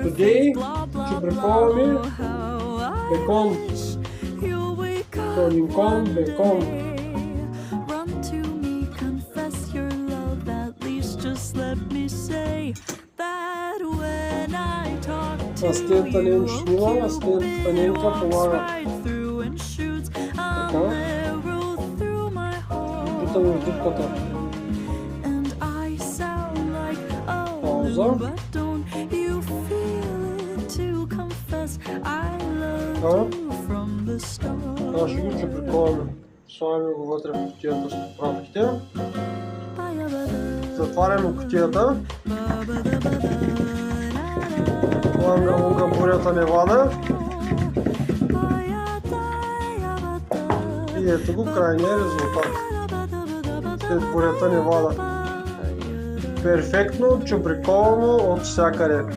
Today, чебрекова ми, бекон. Тоникон, бекон. Асистента Ненчо снима, асистента Ненка помага. Така. Бутаме в дупката. Пауза. Аз ще го чебрековаме. Слагаме го вътре в кутията с поправките. Затваряме кутията. Ланга бурята Невада. И ето го крайния резултат. След бурята Невада. Перфектно, чебрековано от всякъде.